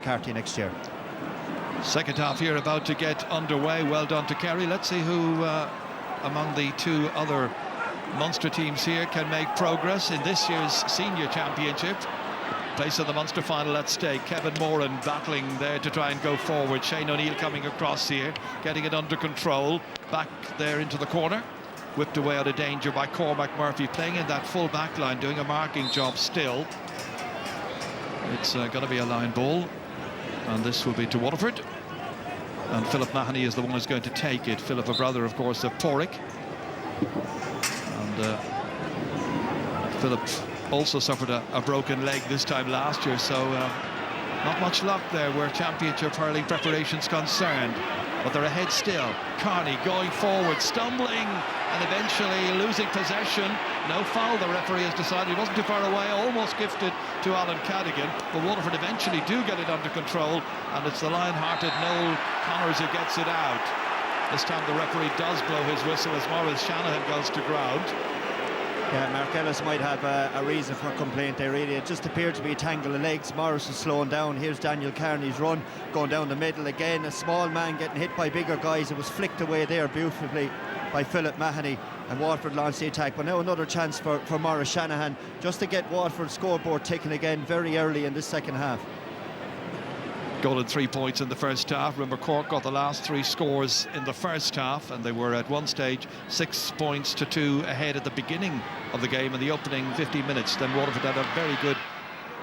Carty next year. Second half here about to get underway. Well done to Kerry. Let's see who among the two other Munster teams here can make progress in this year's senior championship. Place of the Munster final at stake. Kevin Moran battling there to try and go forward. Shane O'Neill coming across here, getting it under control. Back there into the corner. Whipped away out of danger by Cormac Murphy, playing in that full back line, doing a marking job still. It's going to be a line ball, and this will be to Waterford. And Philip Mahoney is the one who's going to take it. Philip, a brother, of course, of Porrick. And Philip also suffered a broken leg this time last year, so not much luck there where championship hurling preparation's concerned. But they're ahead still. Carney going forward, stumbling, and eventually losing possession. No foul, the referee has decided. He wasn't too far away, almost gifted to Alan Cadigan. But Waterford eventually do get it under control, and it's the lion-hearted Noel Connors who gets it out. This time the referee does blow his whistle as Maurice Shanahan goes to ground. Yeah, Mark Ellis might have a reason for complaint there, really. It just appeared to be a tangle of legs. Morris is slowing down. Here's Daniel Carney's run, going down the middle again. A small man getting hit by bigger guys. It was flicked away there beautifully by Philip Mahoney, and Waterford launched the attack. But now another chance for Maurice Shanahan, just to get Waterford's scoreboard ticking again very early in this second half. Goal and 3 points in the first half. Remember, Cork got the last 3 scores in the first half, and they were at one stage 6 points to 2 ahead at the beginning of the game in the opening 50 minutes. Then Waterford had a very good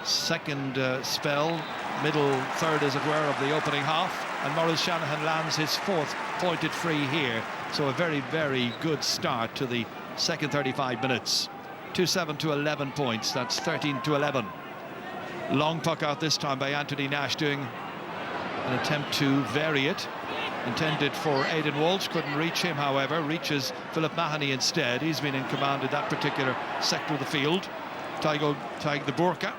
second spell, middle third as it were, of the opening half, and Maurice Shanahan lands his 4th pointed free here. So a very, very good start to the second 35 minutes. 2-7 to 11 points. That's 13 to 11. Long puck out this time by Anthony Nash, doing an attempt to vary it. Intended for Aidan Walsh, couldn't reach him, however. Reaches Philip Mahoney instead. He's been in command of that particular sector of the field. Taig the Burka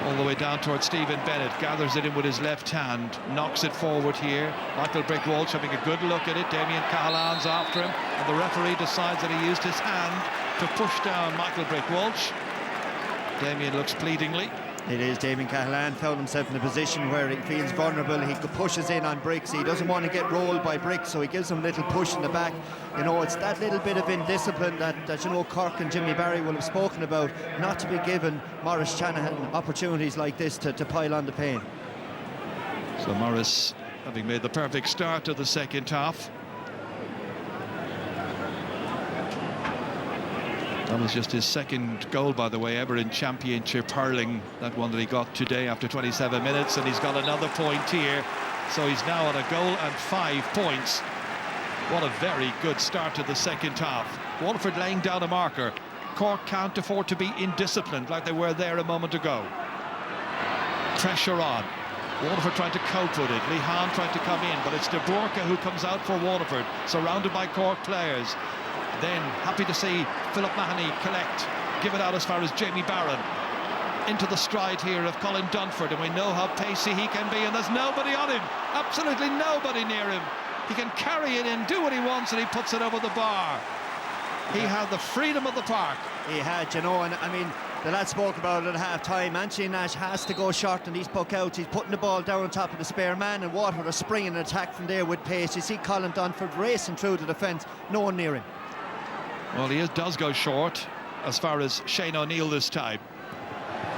all the way down towards Stephen Bennett, gathers it in with his left hand, knocks it forward here. Michael Brick Walsh having a good look at it. Damien Cahallan's after him, and the referee decides that he used his hand to push down Michael Brick Walsh. Damien looks pleadingly. It is. Damien Cahallan found himself in a position where he feels vulnerable. He pushes in on Bricks. He doesn't want to get rolled by Bricks, so he gives him a little push in the back. You know, it's that little bit of indiscipline that you know Cork and Jimmy Barry will have spoken about, not to be given Maurice Shanahan opportunities like this to pile on the pain. So Maurice, having made the perfect start to the second half. That was just his second goal, by the way, ever in championship hurling. That one that he got today after 27 minutes, and he's got another point here. So he's now on a goal and 5 points. What a very good start to the second half. Waterford laying down a marker. Cork can't afford to be indisciplined like they were there a moment ago. Pressure on. Waterford trying to cope with it. Lee Hahn trying to come in, but it's De Burka who comes out for Waterford, surrounded by Cork players. Then happy to see Philip Mahoney collect, give it out as far as Jamie Barron. Into the stride here of Colin Dunford, and we know how pacey he can be, and there's nobody on him, absolutely nobody near him. He can carry it in, do what he wants, and he puts it over the bar. He had the freedom of the park. He had, you know, and I mean, the lad spoke about it at half-time. Anthony Nash has to go short on these puck outs. He's putting the ball down on top of the spare man, and Waterford are springing an attack from there with pace. You see Colin Dunford racing through the defence, no one near him. Well, he does go short as far as Shane O'Neill this time.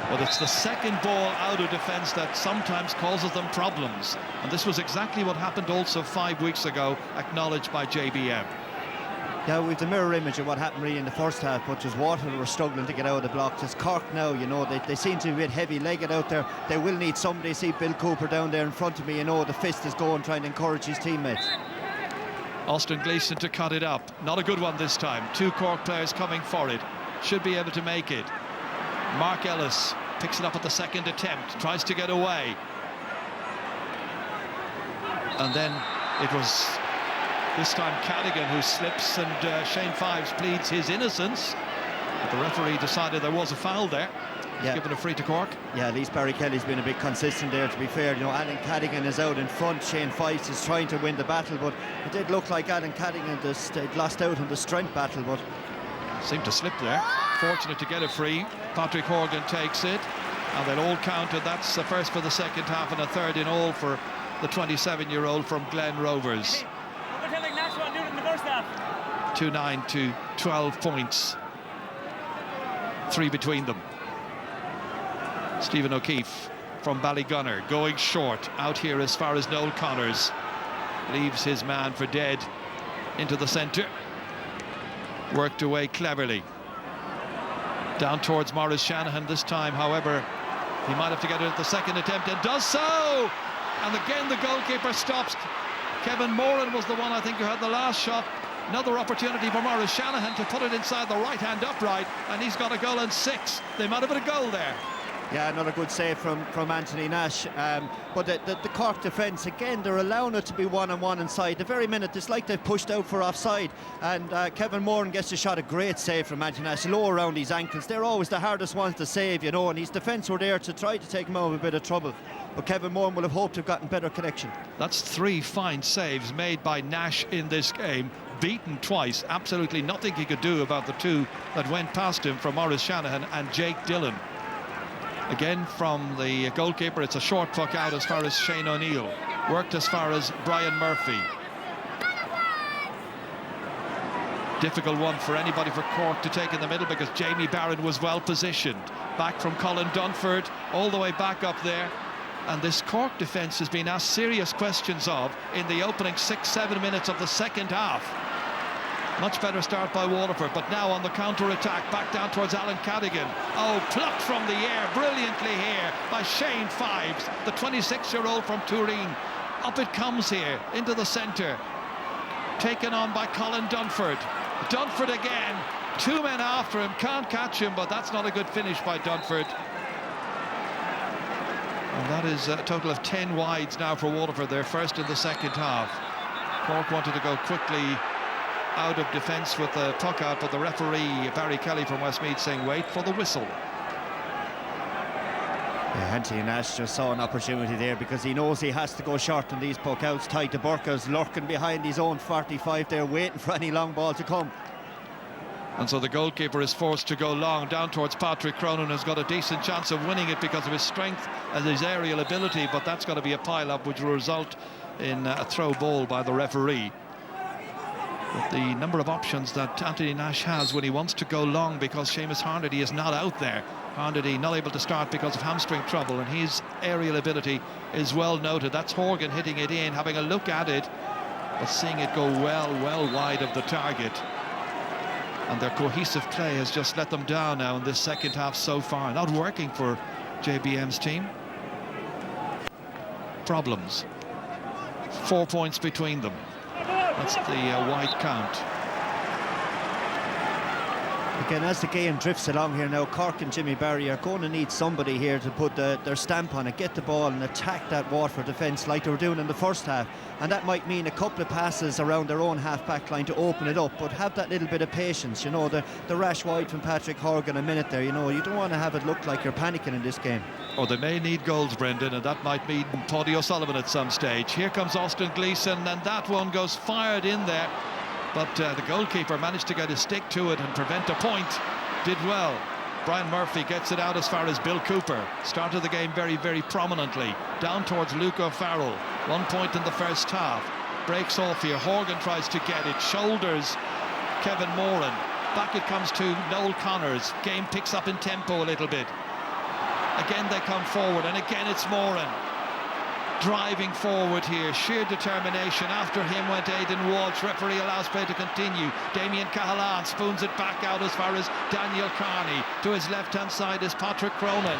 But it's the second ball out of defence that sometimes causes them problems. And this was exactly what happened also 5 weeks ago, acknowledged by JBM. Yeah, we've the mirror image of what happened really in the first half, but as Waterford were struggling to get out of the blocks. As Cork now, you know, they seem to be a bit heavy-legged out there. They will need somebody. See Bill Cooper down there in front of me, you know, the fist is going, trying to encourage his teammates. Austin Gleeson to cut it up. Not a good one this time. 2 Cork players coming for it. Should be able to make it. Mark Ellis picks it up at the second attempt. Tries to get away. And then it was this time Cadigan who slips, and Shane Fives pleads his innocence. But the referee decided there was a foul there. He's given a free to Cork. Yeah, at least Barry Kelly's been a bit consistent there, to be fair. You know, Alan Cadigan is out in front. Shane Fives is trying to win the battle, but it did look like Alan Cadigan just lost out on the strength battle, but seemed to slip there. Fortunate to get a free. Patrick Horgan takes it. And they'll all count, and that's the first for the second half and a third in all for the 27-year-old from Glen Rovers. 2-9 to 12 points. 3 between them. Stephen O'Keefe from Ballygunner going short. Out here as far as Noel Connors. Leaves his man for dead into the centre. Worked away cleverly. Down towards Maurice Shanahan this time, however. He might have to get it at the second attempt and does so! And again the goalkeeper stops. Kevin Moran was the one, I think, who had the last shot. Another opportunity for Maurice Shanahan to put it inside the right-hand upright, and he's got a goal and 6. They might have had a goal there. Yeah, another good save from Anthony Nash. But the Cork defence, again, they're allowing it to be one-on-one inside. The very minute, it's like they've pushed out for offside. And Kevin Moran gets a shot, a great save from Anthony Nash, low around his ankles. They're always the hardest ones to save, you know, and his defence were there to try to take him out of a bit of trouble. But Kevin Moran would have hoped to have gotten better connection. That's 3 fine saves made by Nash in this game. Beaten twice, absolutely nothing he could do about the 2 that went past him from Maurice Shanahan and Jake Dillon. Again from the goalkeeper, it's a short puck out as far as Shane O'Neill. Worked as far as Brian Murphy. Difficult one for anybody for Cork to take in the middle because Jamie Barron was well positioned. Back from Colin Dunford, all the way back up there. And this Cork defence has been asked serious questions of in the opening 6-7 minutes of the second half. Much better start by Waterford, but now on the counter-attack, back down towards Alan Cadigan. Oh, plucked from the air, brilliantly here by Shane Fives, the 26-year-old from Turin. Up it comes here, into the centre. Taken on by Colin Dunford. Dunford again, 2 men after him, can't catch him, but that's not a good finish by Dunford. And that is a total of 10 wides now for Waterford, their first in the second half. Cork wanted to go quickly out of defence with the puck out, but the referee, Barry Kelly from Westmeath, saying wait for the whistle. Yeah, Anthony Nash just saw an opportunity there because he knows he has to go short on these puck outs. Ty de Burker's lurking behind his own 45 there, waiting for any long ball to come. And so the goalkeeper is forced to go long down towards Patrick Cronin, has got a decent chance of winning it because of his strength and his aerial ability, but that's got to be a pile-up which will result in a throw ball by the referee. With the number of options that Anthony Nash has when he wants to go long, because Seamus Harnedy is not out there. Harnedy not able to start because of hamstring trouble, and his aerial ability is well noted. That's Horgan hitting it in, having a look at it, but seeing it go well wide of the target. And their cohesive play has just let them down now in this second half so far. Not working for JBM's team. Problems. 4 points between them. That's the wide count. Again, as the game drifts along here now, Cork and Jimmy Barry are going to need somebody here to put their stamp on it, get the ball and attack that Waterford defence like they were doing in the first half. And that might mean a couple of passes around their own half-back line to open it up, but have that little bit of patience. You know, the rash wide from Patrick Horgan a minute there, you know, you don't want to have it look like you're panicking in this game. Oh, they may need goals, Brendan, and that might mean Paddy O'Sullivan at some stage. Here comes Austin Gleeson, and that one goes fired in there. But the goalkeeper managed to get his stick to it and prevent a point. Did well. Brian Murphy gets it out as far as Bill Cooper. Started the game very prominently. Down towards Luke O'Farrell. 1 point in the first half. Breaks off here. Horgan tries to get it. Shoulders Kevin Moran. Back it comes to Noel Connors. Game picks up in tempo a little bit. Again they come forward, and again it's Moran. Driving forward here, sheer determination. After him went Aidan Walsh. Referee allows play to continue. Damien Cahalan spoons it back out as far as Daniel Carney. To his left-hand side is Patrick Cronin.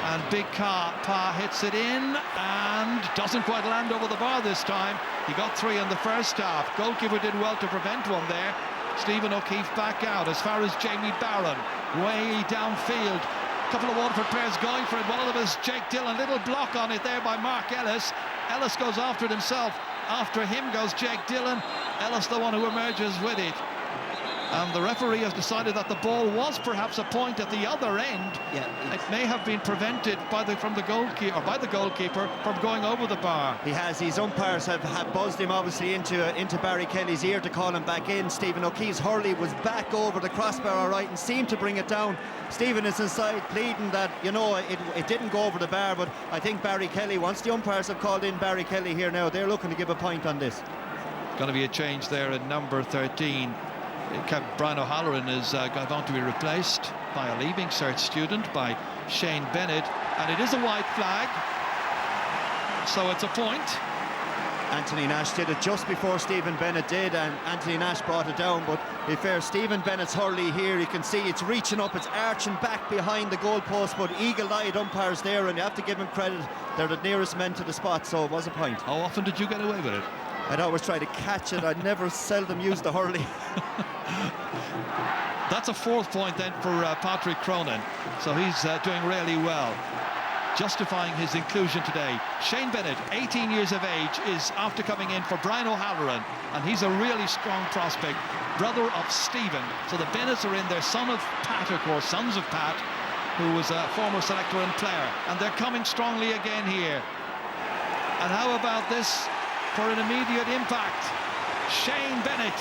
And Big Pa hits it in and doesn't quite land over the bar this time. He got 3 in the first half. Goalkeeper did well to prevent one there. Stephen O'Keefe back out as far as Jamie Barron. Way downfield. Couple of Waterford players going for it. One of them is Jake Dillon. Little block on it there by Mark Ellis. Ellis goes after it himself. After him goes Jake Dillon. Ellis the one who emerges with it. And the referee has decided that the ball was perhaps a point at the other end. Yeah, it may have been prevented by the goalkeeper from going over the bar. He has. His umpires have buzzed him obviously into Barry Kelly's ear to call him back in. Stephen O'Keefe's hurley was back over the crossbar all right and seemed to bring it down. Stephen is inside pleading that, you know, it didn't go over the bar, but I think Barry Kelly, once the umpires have called in Barry Kelly here now, they're looking to give a point on this. Going to be a change there at number 13. Brian O'Halloran is going to be replaced by a Leaving Cert student, by Shane Bennett, and it is a white flag, so it's a point. Anthony Nash did it just before Stephen Bennett did, and Anthony Nash brought it down, but to be fair, Stephen Bennett's hurley here, you can see it's reaching up, it's arching back behind the goalpost, but eagle-eyed umpires there, and you have to give them credit, they're the nearest men to the spot, so it was a point. How often did you get away with it? I'd always try to catch it. I'd never seldom use the hurley. That's a 4th point then for Patrick Cronin, so he's doing really well, justifying his inclusion today. Shane Bennett, 18 years of age, is after coming in for Brian O'Halloran, and he's a really strong prospect, brother of Stephen. So the Bennetts are in there, son of Pat, of course, sons of Pat, who was a former selector and player, and they're coming strongly again here. And how about this for an immediate impact? Shane Bennett,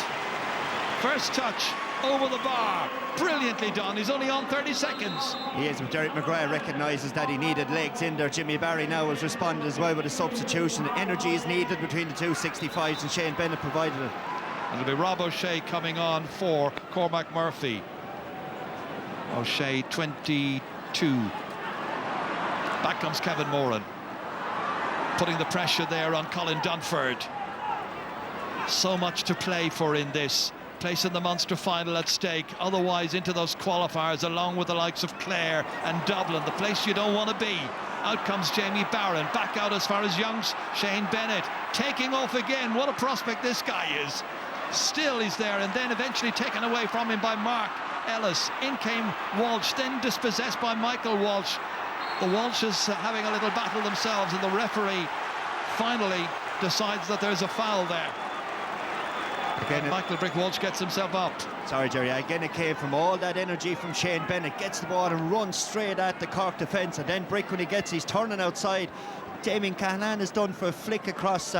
first touch over the bar, brilliantly done. He's only on 30 seconds. He is, but Derek McGrath recognises that he needed legs in there. Jimmy Barry now has responded as well with a substitution. Energy is needed between the two 65s, and Shane Bennett provided it. And it'll be Rob O'Shea coming on for Cormac Murphy. O'Shea, 22. Back comes Kevin Moran, putting the pressure there on Colin Dunford. So much to play for in this. Place in the Munster final at stake, otherwise into those qualifiers along with the likes of Clare and Dublin, the place you don't want to be. Out comes Jamie Barron, back out as far as Young's Shane Bennett, taking off again. What a prospect this guy is. Still he's there, and then eventually taken away from him by Mark Ellis. In came Walsh, then dispossessed by Michael Walsh. The Walshes having a little battle themselves, and the referee finally decides that there's a foul there. Again, Michael Brick Walsh gets himself up. Sorry, Jerry. Again, it came from all that energy from Shane Bennett. Gets the ball and runs straight at the Cork defence. And then Brick, when he gets, he's turning outside. Damien Cahalan is done for a flick across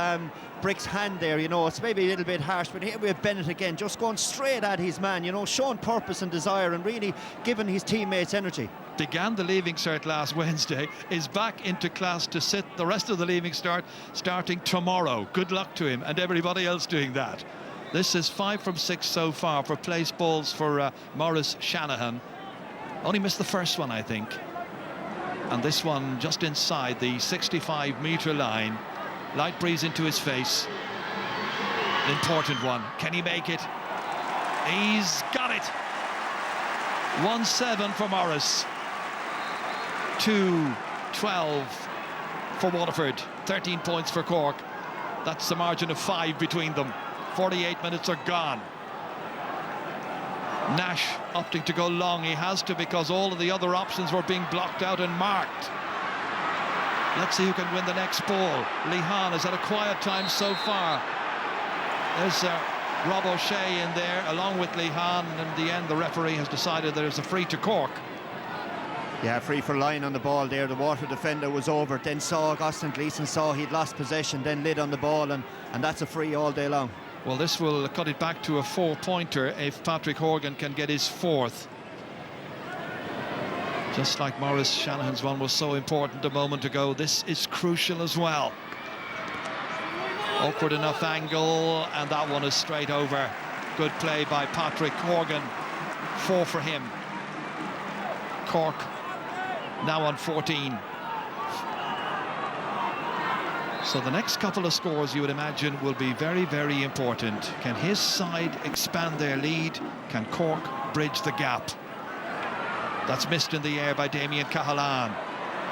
Brick's hand there, you know. It's maybe a little bit harsh, but here we have Bennett again, just going straight at his man, you know, showing purpose and desire and really giving his teammates energy. Began the Leaving Cert last Wednesday, is back into class to sit the rest of the Leaving Cert starting tomorrow. Good luck to him and everybody else doing that. This is 5 from 6 so far for place balls for Maurice Shanahan. Only missed the first one, I think. And this one just inside the 65-metre line. Light breeze into his face. An important one. Can he make it? He's got it. 1-7 for Morris. 2-12 for Waterford. 13 points for Cork. That's a margin of 5 between them. 48 minutes are gone. Nash opting to go long. He has to, because all of the other options were being blocked out and marked. Let's see who can win the next ball. Lee Hahn has had a quiet time so far. There's Rob O'Shea in there along with Lee Hahn, and in the end the referee has decided there's a free to Cork. Yeah, free for line on the ball there. The Water defender was over, then saw Austin Gleeson, saw he'd lost possession, then lit on the ball, and that's a free all day long. Well, this will cut it back to a 4-pointer if Patrick Horgan can get his 4th. Just like Maurice Shanahan's one was so important a moment ago, this is crucial as well. Awkward enough angle, and that one is straight over. Good play by Patrick Horgan. 4 for him. Cork now on 14. So the next couple of scores, you would imagine, will be very, very important. Can his side expand their lead? Can Cork bridge the gap? That's missed in the air by Damien Cahalan.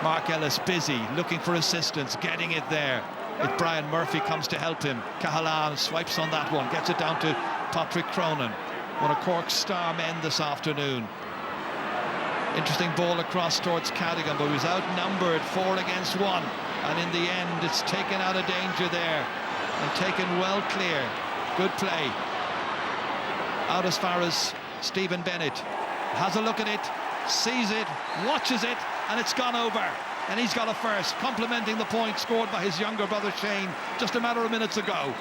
Mark Ellis busy, looking for assistance, getting it there. If Brian Murphy comes to help him, Cahalan swipes on that one, gets it down to Patrick Cronin, one of Cork's star men this afternoon. Interesting ball across towards Cadogan, but he was outnumbered 4 against 1. And in the end, it's taken out of danger there and taken well clear. Good play. Out as far as Stephen Bennett. Has a look at it, sees it, watches it, and it's gone over. And he's got a first, complementing the point scored by his younger brother Shane just a matter of minutes ago.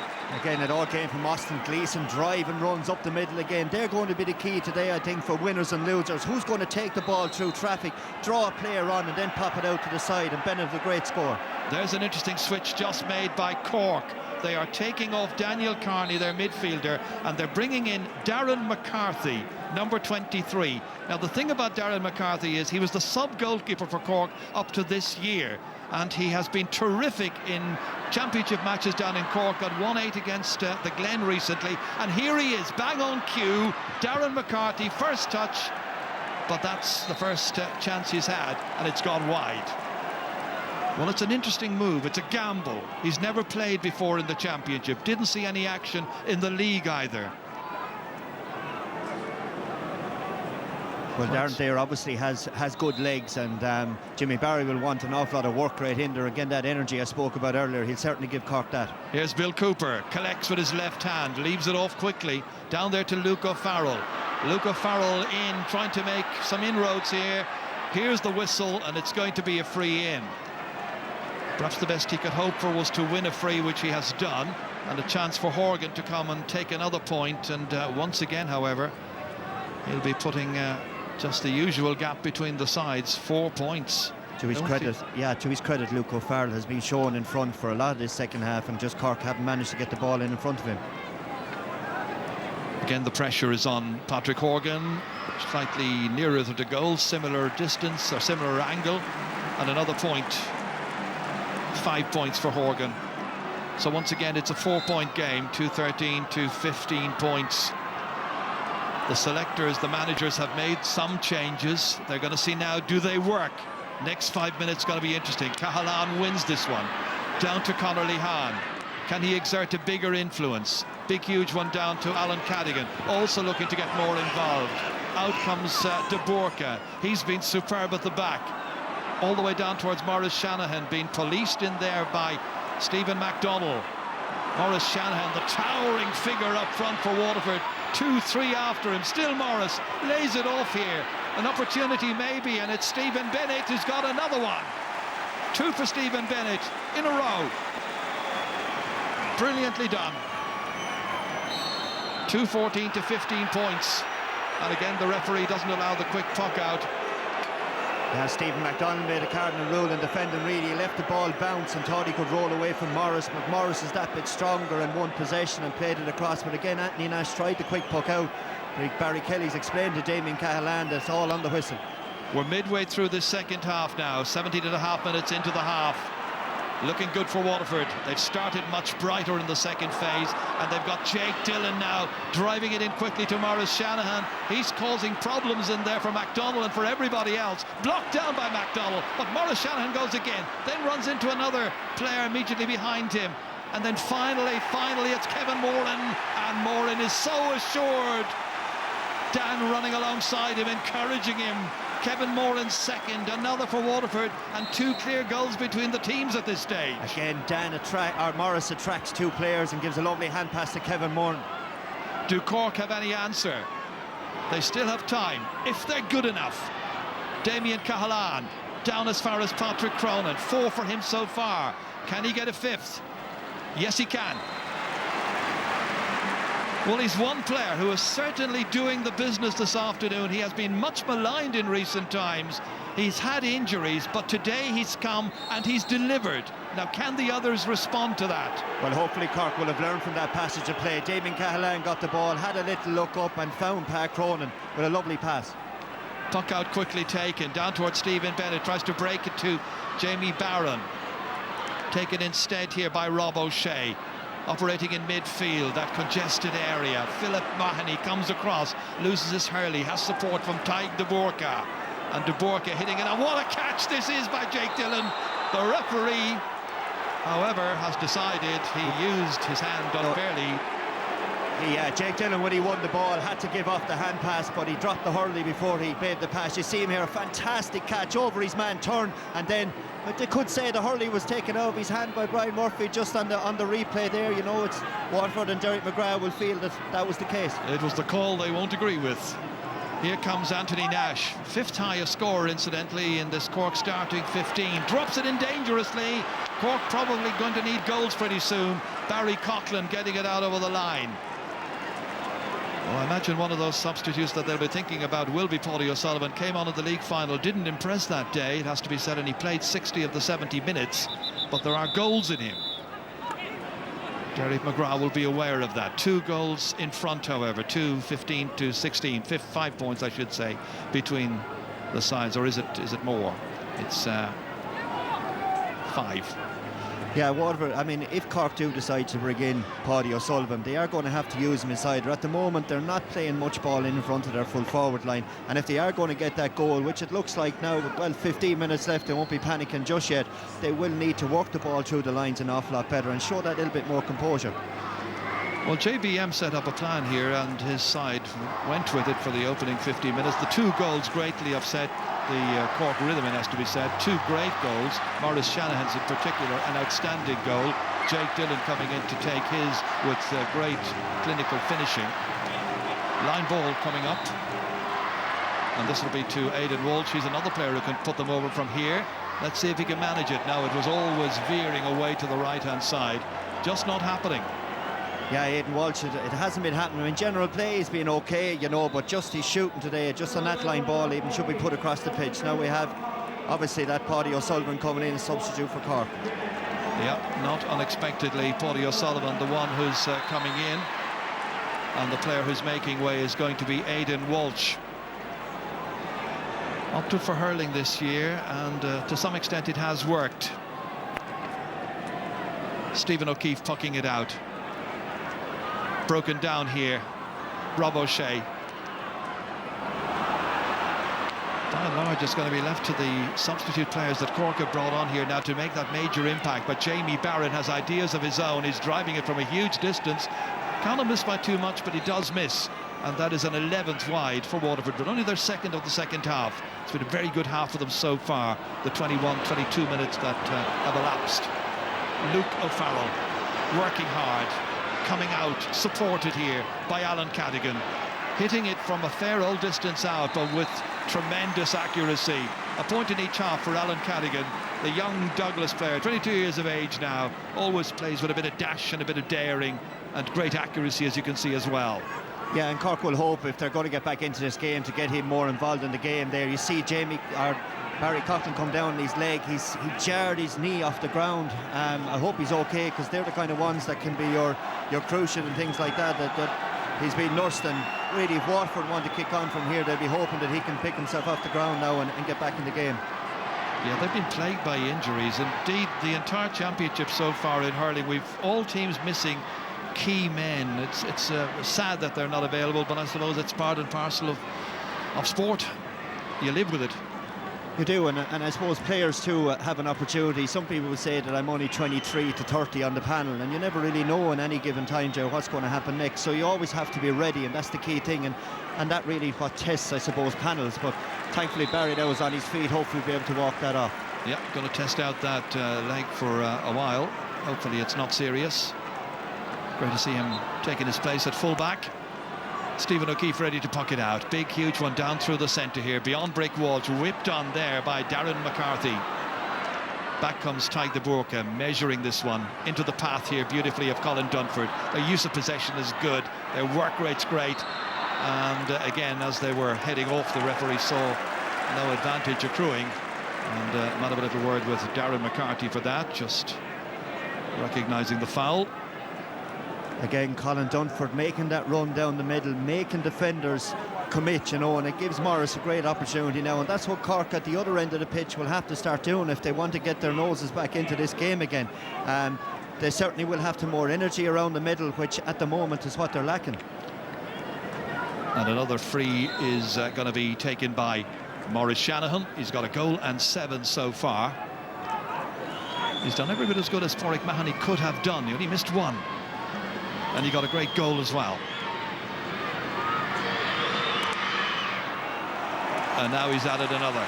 Again, it all came from Austin Gleeson, driving runs up the middle again. They're going to be the key today, I think, for winners and losers. Who's going to take the ball through traffic, draw a player on and then pop it out to the side, and Bennett with a great score. There's an interesting switch just made by Cork. They are taking off Daniel Carney, their midfielder, and they're bringing in Darren McCarthy, number 23. Now, the thing about Darren McCarthy is he was the sub-goalkeeper for Cork up to this year, and he has been terrific in championship matches down in Cork. Got 1-8 against the Glen recently, and here he is, bang on cue. Darren McCarthy, first touch, but that's the first chance he's had, and it's gone wide. Well, it's an interesting move. It's a gamble. He's never played before in the championship. Didn't see any action in the league either. Well, Darren there obviously has good legs, and Jimmy Barry will want an awful lot of work right in there. Again, that energy I spoke about earlier, he'll certainly give Cork that. Here's Bill Cooper, collects with his left hand, leaves it off quickly, down there to Luke O'Farrell. Luke O'Farrell in, trying to make some inroads here. Here's the whistle, and it's going to be a free in. Perhaps the best he could hope for was to win a free, which he has done, and a chance for Horgan to come and take another point. And once again, however, he'll be putting just the usual gap between the sides, 4 points. To his credit, Luke O'Farrell has been shown in front for a lot of this second half, and just Cork haven't managed to get the ball in front of him. Again, the pressure is on Patrick Horgan, slightly nearer to the goal, similar distance or similar angle, and another point. 5 points for Horgan. So once again, it's a 4-point game, 2-13 to 15 points. The selectors, the managers have made some changes. They're going to see now, do they work? Next 5 minutes going to be interesting. Cahalan wins this one. Down to Conor Lehan. Can he exert a bigger influence? Big, huge one down to Alan Cadigan, also looking to get more involved. Out comes De Bourka. He's been superb at the back. All the way down towards Maurice Shanahan, being policed in there by Stephen MacDonald. Maurice Shanahan, the towering figure up front for Waterford. 2-3 after him. Still Morris lays it off here. An opportunity maybe, and it's Stephen Bennett who's got another one. 2 for Stephen Bennett in a row. Brilliantly done. 2-14 to 15 points. And again, the referee doesn't allow the quick puck out. Yeah, Stephen MacDonald made a cardinal rule in defending, really. He left the ball bounce and thought he could roll away from Morris, but Morris is that bit stronger and won possession and played it across. But again, Anthony Nash tried the quick puck out. Barry Kelly's explained to Damien Cahalan that it's all on the whistle. We're midway through this second half now, 17.5 minutes into the half. Looking good for Waterford. They've started much brighter in the second phase, and they've got Jake Dillon now driving it in quickly to Maurice Shanahan. He's causing problems in there for MacDonald and for everybody else. Blocked down by MacDonald, but Maurice Shanahan goes again, then runs into another player immediately behind him. And then finally, it's Kevin Moran, and Moran is so assured. Dan running alongside him, encouraging him. Kevin Moran's second, another for Waterford, and 2 clear goals between the teams at this stage. Again, Morris attracts 2 players and gives a lovely hand pass to Kevin Moran. Do Cork have any answer? They still have time, if they're good enough. Damien Cahalan, down as far as Patrick Cronin. 4 for him so far. Can he get a 5th? Yes, he can. Well, he's one player who is certainly doing the business this afternoon. He has been much maligned in recent times. He's had injuries, but today he's come and he's delivered. Now, can the others respond to that? Well, hopefully Cork will have learned from that passage of play. Damien Cahalan got the ball, had a little look up and found Pat Cronin with a lovely pass. Puck out quickly taken, down towards Stephen Bennett, tries to break it to Jamie Barron. Taken instead here by Rob O'Shea. Operating in midfield, that congested area. Philip Mahoney comes across, loses his hurley, has support from Taig De Bourka. And De Bourka hitting it, and what a catch this is by Jake Dillon. The referee, however, has decided he used his hand unfairly. Jake Dillon, when he won the ball, had to give off the hand pass, but he dropped the hurley before he made the pass. You see him here, a fantastic catch over his man, turn, and then But they could say the hurley was taken out of his hand by Brian Murphy just on the replay there. You know, it's Waterford and Derek McGrath will feel that that was the case. It was the call they won't agree with. Here comes Anthony Nash, 5th highest scorer incidentally in this Cork starting 15. Drops it in dangerously. Cork probably going to need goals pretty soon. Barry Coughlin getting it out over the line. Well, I imagine one of those substitutes that they'll be thinking about will be Paudie O'Sullivan. Came on at the league final, didn't impress that day, it has to be said, and he played 60 of the 70 minutes, but there are goals in him. Derek McGrath will be aware of that. 2 goals in front, however, 15 to 16, 5 points, I should say, between the sides, or is it more? It's 5. Yeah, Waterford, I mean, if Cork do decide to bring in Paudie O'Sullivan, they are going to have to use him inside. At the moment, they're not playing much ball in front of their full forward line. And if they are going to get that goal, which it looks like now, well, 15 minutes left, they won't be panicking just yet. They will need to work the ball through the lines an awful lot better and show that little bit more composure. Well, JBM set up a plan here and his side went with it for the opening 15 minutes. The 2 goals greatly upset the Cork rhythm, it has to be said. 2 great goals. Maurice Shanahan's in particular, an outstanding goal. Jake Dillon coming in to take his with great clinical finishing. Line ball coming up. And this will be to Aidan Walsh. He's another player who can put them over from here. Let's see if he can manage it. Now, it was always veering away to the right-hand side. Just not happening. Yeah, Aidan Walsh, it hasn't been happening. In general play, he's been okay, you know, but just his shooting today, just on that line ball even, should be put across the pitch. Now we have, obviously, that Paudie O'Sullivan coming in as substitute for Cork. Yeah, not unexpectedly, Paudie O'Sullivan, the one who's coming in. And the player who's making way is going to be Aidan Walsh. Opted for hurling this year, and to some extent it has worked. Stephen O'Keefe pucking it out. Broken down here. Rob O'Shea. By and large, it's going to be left to the substitute players that Cork have brought on here now to make that major impact. But Jamie Barron has ideas of his own. He's driving it from a huge distance. Can't miss by too much, but he does miss. And that is an 11th wide for Waterford, but only their second of the second half. It's been a very good half for them so far, the 21-22 minutes that have elapsed. Luke O'Farrell working hard, coming out, supported here by Alan Cadigan, hitting it from a fair old distance out, but with tremendous accuracy. A point in each half for Alan Cadigan, the young Douglas player, 22 years of age now, always plays with a bit of dash and a bit of daring, and great accuracy, as you can see as well. Yeah, and Cork will hope, if they're going to get back into this game, to get him more involved in the game there. You see Barry Coughlin come down on his leg. He jarred his knee off the ground. I hope he's okay, because they're the kind of ones that can be your cruciate and things like that, that he's been nursed. And really, if Waterford want to kick on from here, they'll be hoping that he can pick himself off the ground now and get back in the game. Yeah, they've been plagued by injuries. Indeed, the entire championship so far in hurling, we've all teams missing key men. It's sad that they're not available, but I suppose it's part and parcel of sport. You live with it. You do, and I suppose players too have an opportunity. Some people will say that I'm only 23 to 30 on the panel, and you never really know in any given time, Joe, what's going to happen next. So you always have to be ready, and that's the key thing, and that really what tests, I suppose, panels. But thankfully Barry now is on his feet. Hopefully we'll be able to walk that off. Yeah, going to test out that leg for a while. Hopefully it's not serious. Great to see him taking his place at full-back. Stephen O'Keefe ready to puck it out. Big, huge one down through the centre here. Beyond Brick Walsh, whipped on there by Darren McCarthy. Back comes Tadhg de Búrca, measuring this one into the path here beautifully of Colin Dunford. Their use of possession is good. Their work rate's great. And again, as they were heading off, the referee saw no advantage accruing. And might have a little word with Darren McCarthy for that, just recognising the foul. Again, Colin Dunford making that run down the middle, making defenders commit, you know, and it gives Morris a great opportunity now, and that's what Cork at the other end of the pitch will have to start doing if they want to get their noses back into this game again. They certainly will have to more energy around the middle, which at the moment is what they're lacking. And another free is going to be taken by Maurice Shanahan. He's got a goal and 7 so far. He's done every bit as good as Pádraig Mahoney could have done. He only missed 1. And he got a great goal as well. And now he's added another.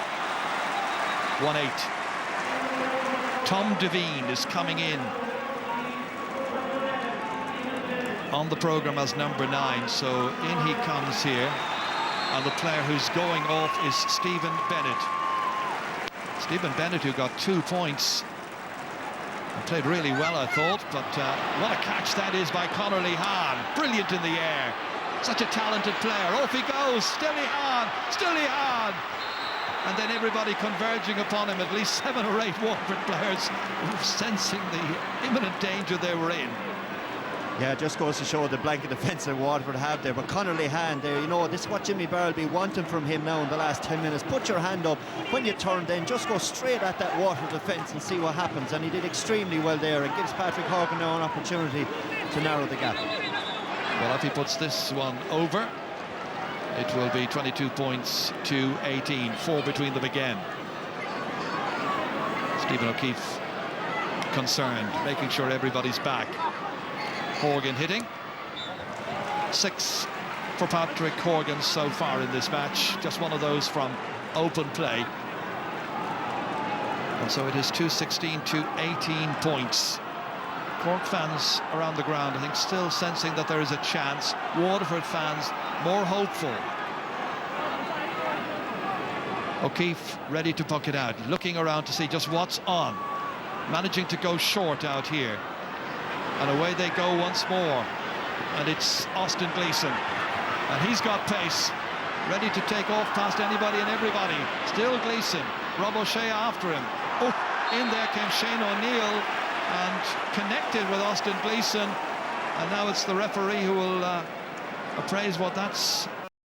1-8. Tom Devine is coming in on the programme as number 9, so in he comes here, and the player who's going off is Stephen Bennett. Stephen Bennett, who got 2 points and played really well, I thought, but what a catch that is by Conor Lehan. Brilliant in the air, such a talented player. Off he goes, still Lehan, and then everybody converging upon him, at least 7 or 8 Waterford players sensing the imminent danger they were in. Yeah, it just goes to show the blanket defence that Waterford have there. But Conor Lehan there, you know, this is what Jimmy Barrell be wanting from him now in the last 10 minutes. Put your hand up when you turn, then just go straight at that Waterford defence and see what happens. And he did extremely well there, and gives Patrick Horgan now an opportunity to narrow the gap. Well, if he puts this one over, it will be 22 points to 18, 4 between them again. Stephen O'Keefe concerned, making sure everybody's back. Horgan hitting. 6 for Patrick Horgan so far in this match. Just one of those from open play. And so it is 216 to 18 points. Cork fans around the ground, I think, still sensing that there is a chance. Waterford fans more hopeful. O'Keefe ready to puck it out, looking around to see just what's on. Managing to go short out here. And away they go once more, and it's Austin Gleeson, and he's got pace, ready to take off past anybody and everybody. Still Gleeson, Rob O'Shea after him. Oh, in there came Shane O'Neill and connected with Austin Gleeson, and now it's the referee who will appraise what that's